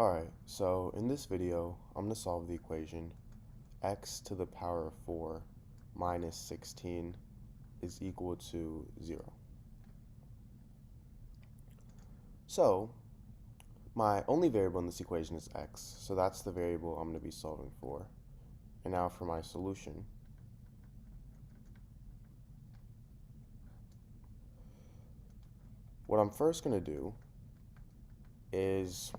Alright, so in this video, I'm going to solve the equation x to the power of 4 minus 16 is equal to 0. So, my only variable in this equation is x, so that's the variable I'm going to be solving for. And now for my solution. What I'm first going to do is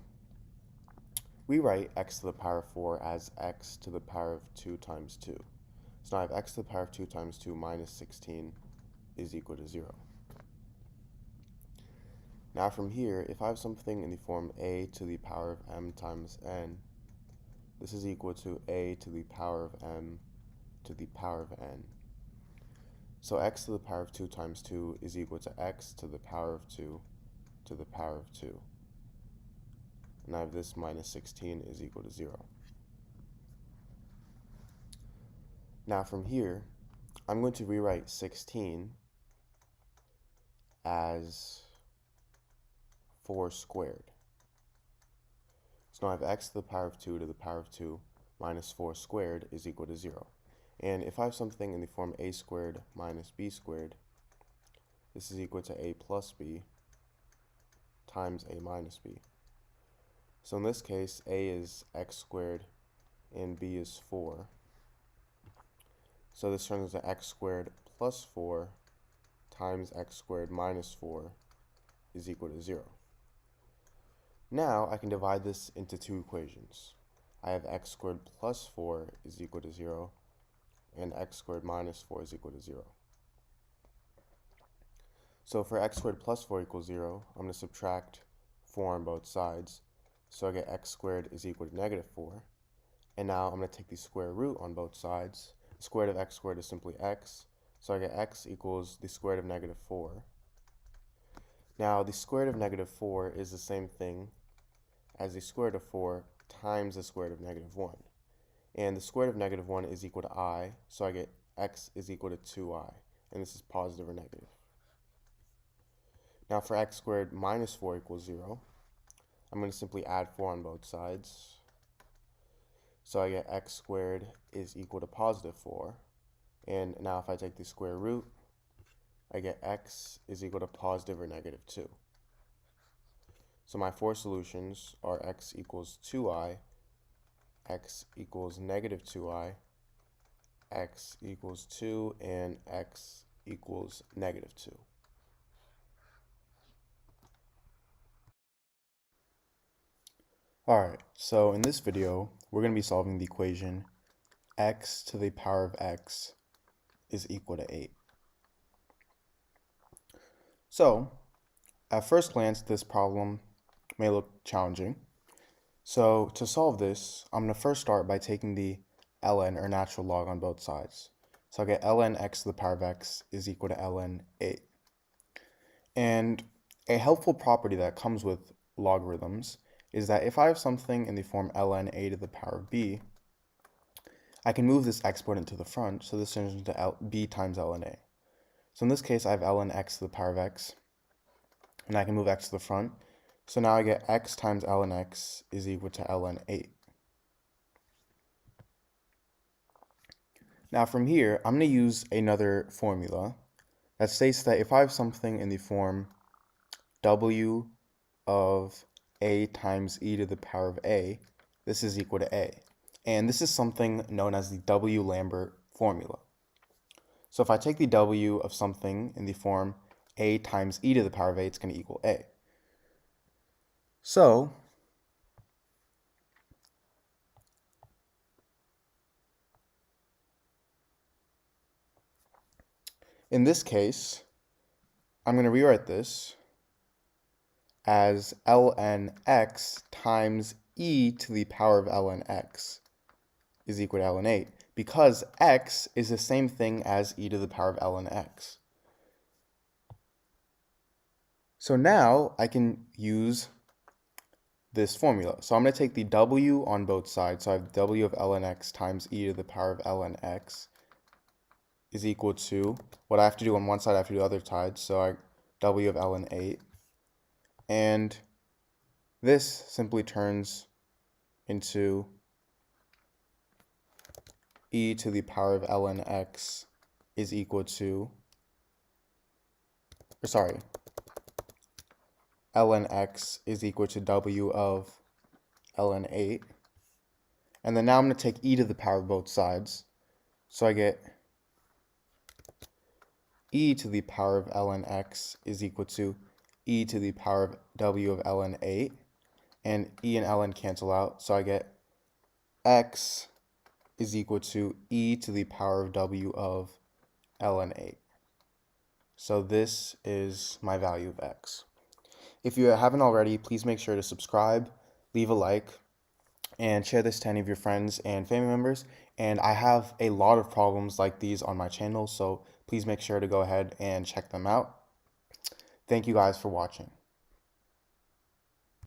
rewrite x to the power of 4 as x to the power of 2 times 2. So now I have x to the power of 2 times 2 minus 16 is equal to 0. Now from here, if I have something in the form a to the power of m times n, this is equal to a to the power of m to the power of n. So x to the power of 2 times 2 is equal to x to the power of 2 to the power of 2. And I have this minus 16 is equal to 0. Now from here, I'm going to rewrite 16 as 4 squared. So now I have x to the power of 2 to the power of 2 minus 4 squared is equal to 0. And if I have something in the form a squared minus b squared, this is equal to a plus b times a minus b. So in this case, a is x squared and b is 4. So this turns into x squared plus 4 times x squared minus 4 is equal to 0. Now I can divide this into two equations. I have x squared plus 4 is equal to 0, and x squared minus 4 is equal to 0. So for x squared plus 4 equals 0, I'm going to subtract 4 on both sides. So I get x squared is equal to negative 4. And now I'm going to take the square root on both sides. The square root of x squared is simply x. So I get x equals the square root of negative 4. Now the square root of negative 4 is the same thing as the square root of 4 times the square root of negative 1. And the square root of negative 1 is equal to I, so I get x is equal to 2i. And this is positive or negative. Now for x squared minus 4 equals 0, I'm going to simply add 4 on both sides. So I get x squared is equal to positive 4. And now if I take the square root, I get x is equal to positive or negative 2. So my four solutions are x equals 2i, x equals negative 2i, x equals 2, and x equals negative 2. Alright, so in this video, we're going to be solving the equation x to the power of x is equal to 8. So, at first glance, this problem may look challenging. So to solve this, I'm going to first start by taking the ln, or natural log, on both sides. So I get ln x to the power of x is equal to ln 8. And a helpful property that comes with logarithms is that if I have something in the form ln a to the power of b, I can move this exponent to the front, so this turns into b times ln a. So in this case, I have ln x to the power of x, and I can move x to the front. So now I get x times ln x is equal to ln 8. Now from here, I'm going to use another formula that states that if I have something in the form w of a times e to the power of a, this is equal to a. And this is something known as the W-Lambert formula. So if I take the w of something in the form a times e to the power of a, it's going to equal a. So, in this case, I'm going to rewrite this as ln x times e to the power of ln x is equal to ln 8, because x is the same thing as e to the power of ln x. So now I can use this formula. So I'm going to take the w on both sides. So I have w of ln x times e to the power of ln x is equal to, what I have to do on one side, I have to do the other side. So I w of ln 8. And this simply turns into e to the power of ln x is equal to, ln x is equal to w of ln 8. And then now I'm going to take e to the power of both sides. So I get e to the power of ln x is equal to e to the power of w of ln 8. And e and ln cancel out. So I get x is equal to e to the power of w of ln 8. So this is my value of x. If you haven't already, please make sure to subscribe, leave a like, and share this to any of your friends and family members. And I have a lot of problems like these on my channel, so please make sure to go ahead and check them out. Thank you guys for watching.